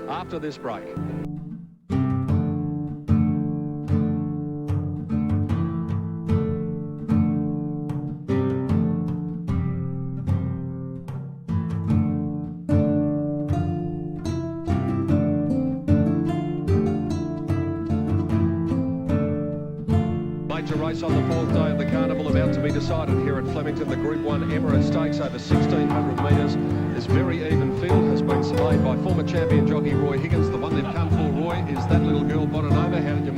after this break. Major race on the fourth day of the carnival about to be decided here at Flemington. The Group 1 Emirates Stakes over 1,600 metres. This very even field has been surveyed by former champion jockey Higgins. The one they've come for, Roy, is that little girl Bonanova. How did you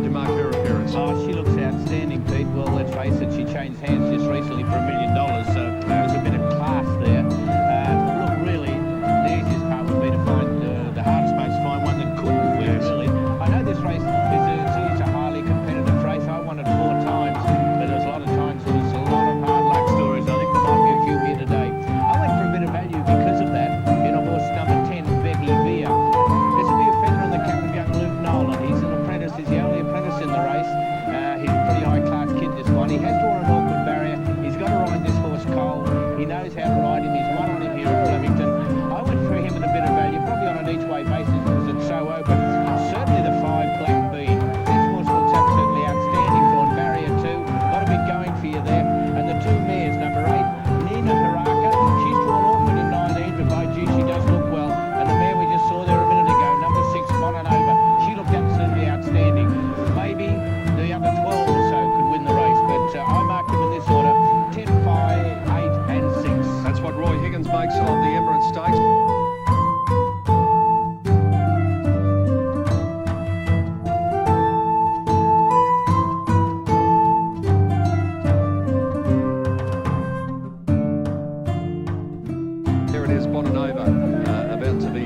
mark her appearance? Oh, she looks outstanding, Pete. Well, let's face it, she changed hands just recently for $1 million, so there's a bit of class there. Look, really, the easiest part would be to find the hardest place to find one that couldn't win, really. I know this race is a highly competitive race. I won it 4 times, but there's a lot of times where there's a lot of hard luck stories. I think there might be a few here today. I went for a bit of value because of that in a horse number 10, Betty Veer. This will be a fender on the cap of young Luke Nolan. He's an apprentice. He's the only apprentice in the race. He's a pretty high-class kid, this one. He has drawn an awkward barrier. He's got to ride this horse Cole. He knows how to ride him. He's won on him here at Flemington. I went for him at a bit of value, probably on an each-way basis because it's so open. Certainly the 5 Black Bean. This horse looks absolutely outstanding, drawn barrier 2. Got a bit going for you there. And the 2 mares, number 8, Nina Haraka. She's drawn awkward in 19, but by gee, she does look well. And the mare we just saw there a minute ago, number 6, Bonanova. She looked absolutely outstanding. Maybe the other 12 or so could win the race, but I marked them in this order: 10, 5, 8 and 6. That's what Roy Higgins makes of the Emirates Stakes. There it is, Bonanova about to be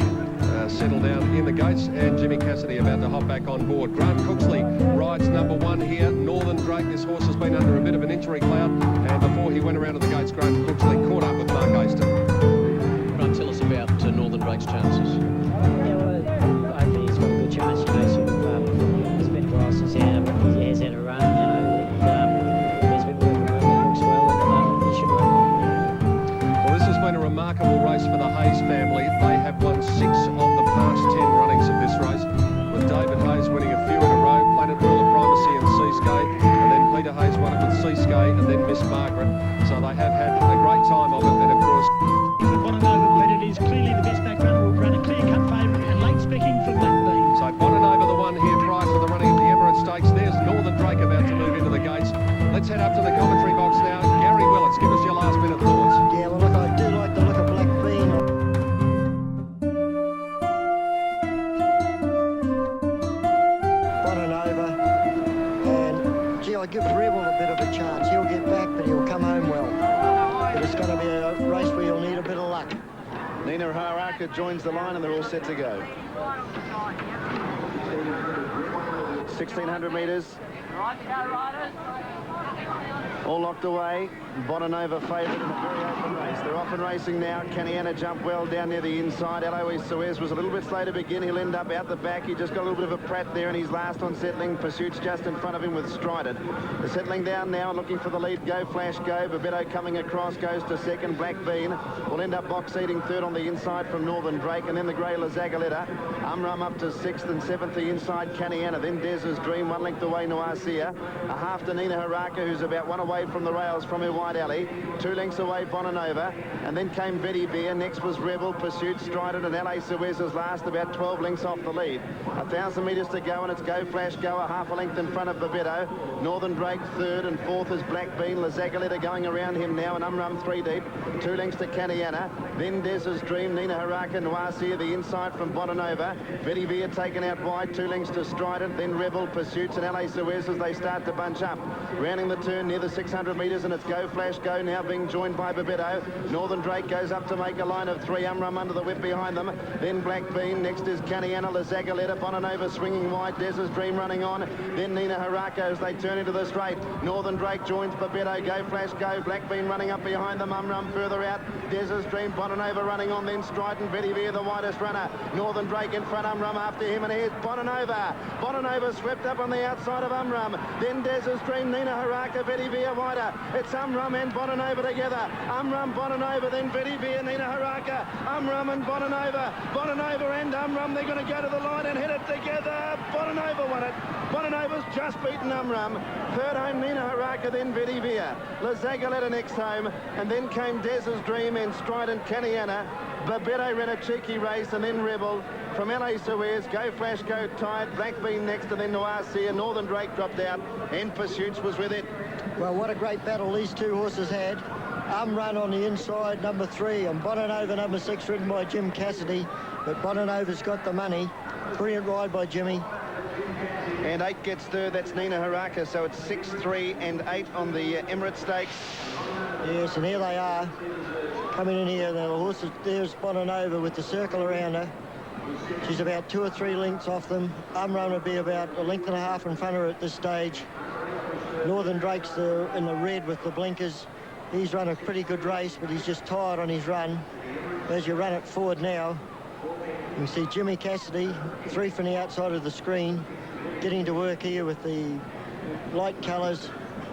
settled down in the gates, and Jimmy Cassidy about to hop back on board. Grant Cooksley rides number 1 here, Northern Drake. This horse has been under a bit of an injury cloud, and before he went around to the gates, Grant Cooksley caught up with Mark Aston. Grant, tell us about Northern Drake's chances. Yeah, well, I think he's got a good chance, you know, sort of, it's been a while since he has had a run, you know, he's been working well, he looks well, and he should run on. Well, this has been a remarkable race for the Hayes family. They have won 6 of the past 10 runnings of this race, with David Hayes winning a few in a row, Planet Ruler Primacy and Seascape, and then Peter Hayes won it with Seascape and then Miss Margaret. So they have had a great time of it, and of course... Bonanova, but it is clearly the best back runner, will run a clear-cut favourite and late specking for Black Bean. So Bonanova, the one here prior to the running of the Emirates Stakes. There's Northern Drake about to move into the gates. Let's head up to the commentary box now. Gary Willetts, give us your last minute thoughts. Yeah, well, look, I do like the look of Black Bean. Bonanova, and gee, I give Rebel a bit of a chance. He'll get back, but he'll come home well. But it's going to be a race where you'll need a bit of luck. Nina Haraka joins the line and they're all set to go. 1,600 metres. All locked away. Bonanova favourite in a very open race. They're off and racing now. Caniana jumped well down near the inside. Eloise Suez was a little bit slow to begin. He'll end up out the back. He just got a little bit of a prat there, and he's last on settling. Pursuit's just in front of him with Strident. They're settling down now, looking for the lead. Go Flash Go. Babetto coming across, goes to second. Black Bean will end up box seating third on the inside from Northern Drake, and then the grey La Zagaletta. Umrum up to 6th and 7th the inside Caniana. Then Des's Dream, 1 length away Noasia. A half to Nina Haraka, who's about 1 away from the rails from her wide alley. 2 lengths away Bonanova, and then came Betty Beer. Next was Rebel, Pursuit, Strident, and L.A. Suez's last, about 12 lengths off the lead. 1,000 metres to go, and it's Go Flash Go, a half a length in front of Babetto. Northern Drake 3rd, and 4th is Black Bean. La Zagaletta going around him now, and Umrum 3 deep. 2 lengths to Caniana. Then Des's Dream, Nina Haraka, Noasia, the inside from Bonanova. Betty Beer taken out wide, 2 lengths to Strident. Then Rebel, Pursuits, and L.A. Suez as they start to bunch up. Rounding the turn near the 600 metres, and it's Go Flash Go now being joined by Babetto. Northern Drake goes up to make a line of 3. Umrum under the whip behind them. Then Black Bean. Next is Caniana, La Zagaletta, Bonanova swinging wide. Des's Dream running on. Then Nina Haraka as they turn into the straight. Northern Drake joins Babetto. Go Flash Go. Black Bean running up behind them. Umrum further out. Des's Dream, Bonanova running on. Then Strident, Betty Beer, the widest runner. Northern Drake in front. Umrum after him, and here's Bonanova. Bonanova swept up on the outside of Umrum. Then Des's Dream, Nina Haraka, Vedi Via wider. It's Umrum and Bonanova together. Umrum, Bonanova, then Vedi Via, Nina Haraka. Umrum and Bonanova. Bonanova and Umrum, they're going to go to the line and hit it together. Bonanova won it. Bonanova's just beaten Umrum. Third home, Nina Haraka, then Vedi Via. Lazagoletta next home, and then came Dez's Dream and Strident Caniana. Babetto ran a cheeky race, and then Rebel. From LA Suez, Go Flash, Go Tide, Blackbean next, and then Noir Seer. Northern Drake dropped out, and Pursuits was with it. Well, what a great battle these two horses had. Run on the inside, number 3, and Bonanova, number 6, ridden by Jim Cassidy. But Bonanova's got the money. Brilliant ride by Jimmy. And 8 gets third, that's Nina Haraka, so it's 6, 3, and 8 on the Emirates Stakes. Yes, and here they are, coming in here. The horses, there's Bonanova with the circle around her. She's about 2 or 3 lengths off them. Run will be about a length and a half in front of her at this stage. Northern Drake's in the red with the blinkers. He's run a pretty good race, but he's just tired on his run. As you run it forward now, you can see Jimmy Cassidy, 3 from the outside of the screen, getting to work here with the light colours.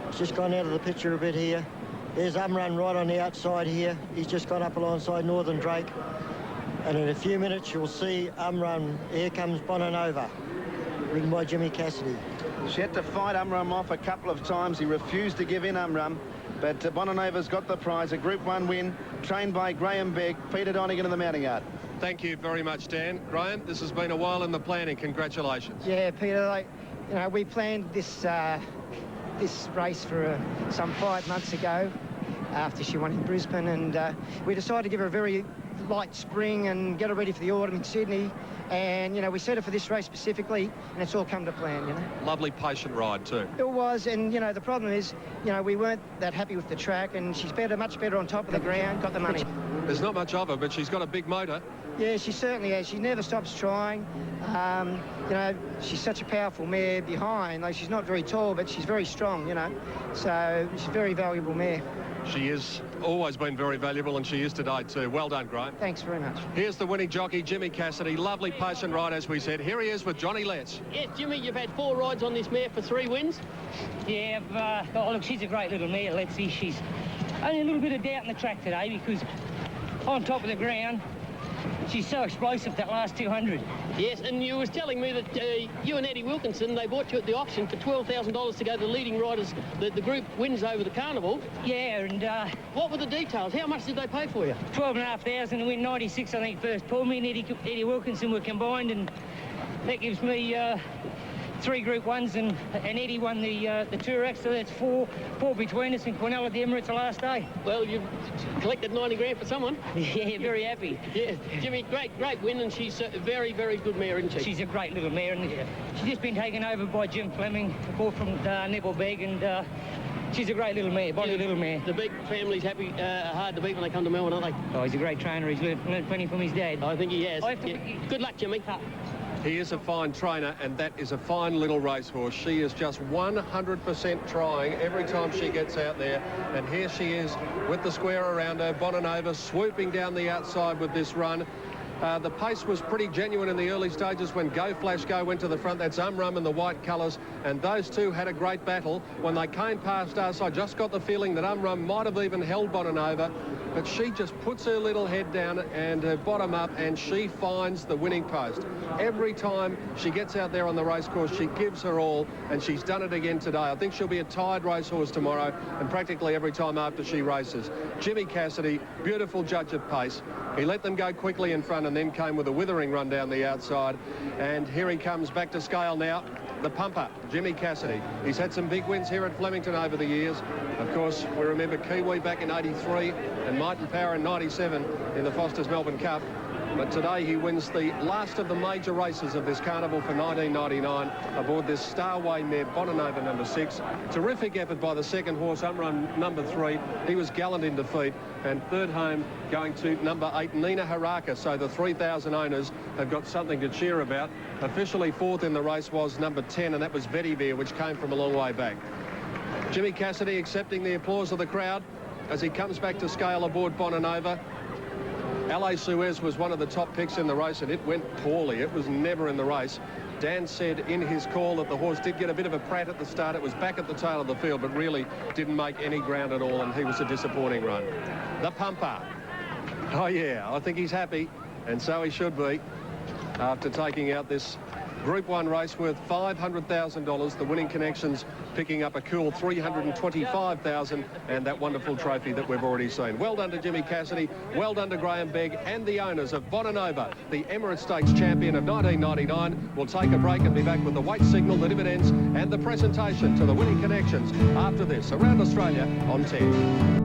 It's just gone out of the picture a bit here. There's Run right on the outside here. He's just gone up alongside Northern Drake. And in a few minutes, you'll see Run. Here comes Bonanova, ridden by Jimmy Cassidy. She had to fight Umrum off a couple of times. He refused to give in, Umrum. But Bonanova's got the prize, a Group 1 win, trained by Graham Begg, Peter Donegan in the mounting yard. Thank you very much, Dan. Graham, this has been a while in the planning. Congratulations. Yeah, Peter, we planned this this race for some 5 months ago after she won in Brisbane, and we decided to give her a very light spring and get her ready for the autumn in Sydney. And, we set her for this race specifically, and it's all come to plan, Lovely, patient ride, too. It was, and, the problem is, we weren't that happy with the track, and she's much better on top of the ground, got the money. There's not much of her, but she's got a big motor. Yeah, she certainly has. She never stops trying. She's such a powerful mare behind. She's not very tall, but she's very strong, So she's a very valuable mare. She has always been very valuable, and she is today too. Well done, Graham. Thanks very much. Here's the winning jockey, Jimmy Cassidy. Lovely patient ride, as we said. Here he is with Johnny Letts. Yes, Jimmy, you've had 4 rides on this mare for 3 wins. Yeah, look, she's a great little mare, Lettsy. She's only a little bit of doubt in the track today because on top of the ground, she's so explosive that last 200. Yes, and you was telling me that you and Eddie Wilkinson, they bought you at the auction for $12,000 to go to the leading riders, the group wins over the carnival. Yeah, and what were the details? How much did they pay for you? $12,500 to win 96, I think, first pull. Me and Eddie Wilkinson were combined, and that gives me 3 Group 1s, and Eddie won the Tour X, so that's 4 between us, and Cornell at the Emirates the last day. Well, you've collected 90 grand for someone. Yeah, very happy. Yeah, Jimmy, great win, and she's a very, very good mare, isn't she? She's a great little mare, and she's just been taken over by Jim Fleming, bought from Neville Begg, and she's a great little mare, bonny little mare. The Begg family's hard to beat when they come to Melbourne, aren't they? Oh, he's a great trainer. He's learned plenty from his dad. I think he has. Good luck, Jimmy. He is a fine trainer, and that is a fine little racehorse. She is just 100% trying every time she gets out there. And here she is with the square around her. Bonanova swooping down the outside with this run. The pace was pretty genuine in the early stages when Go Flash Go went to the front. That's Rum in the white colours, and those two had a great battle. When they came past us, I just got the feeling that Rum might have even held Bonanova, but she just puts her little head down and her bottom up, and she finds the winning post. Every time she gets out there on the racecourse, she gives her all, and she's done it again today. I think she'll be a tired racehorse tomorrow, and practically every time after she races. Jimmy Cassidy, beautiful judge of pace. He let them go quickly in front and then came with a withering run down the outside. And here he comes back to scale now. The pumper, Jimmy Cassidy. He's had some big wins here at Flemington over the years. Of course, we remember Kiwi back in '83 and Might and Power in '97 in the Foster's Melbourne Cup. But today he wins the last of the major races of this carnival for 1999 aboard this Starway mare, Bonanova number 6. Terrific effort by the second horse, Umrun number 3. He was gallant in defeat. And third home going to number 8, Nina Haraka. So the 3,000 owners have got something to cheer about. Officially fourth in the race was number 10, and that was Vedivere, which came from a long way back. Jimmy Cassidy accepting the applause of the crowd as he comes back to scale aboard Bonanova. LA Suez was one of the top picks in the race, and it went poorly. It was never in the race. Dan said in his call that the horse did get a bit of a prat at the start. It was back at the tail of the field, but really didn't make any ground at all, and he was a disappointing run. The Pumper. Oh, yeah, I think he's happy, and so he should be, after taking out this Group 1 race worth $500,000. The Winning Connections picking up a cool $325,000, and that wonderful trophy that we've already seen. Well done to Jimmy Cassidy, well done to Graham Begg and the owners of Bonanova, the Emirates Stakes champion of 1999. We'll take a break and be back with the weight signal, the dividends, and the presentation to the Winning Connections after this around Australia on 10.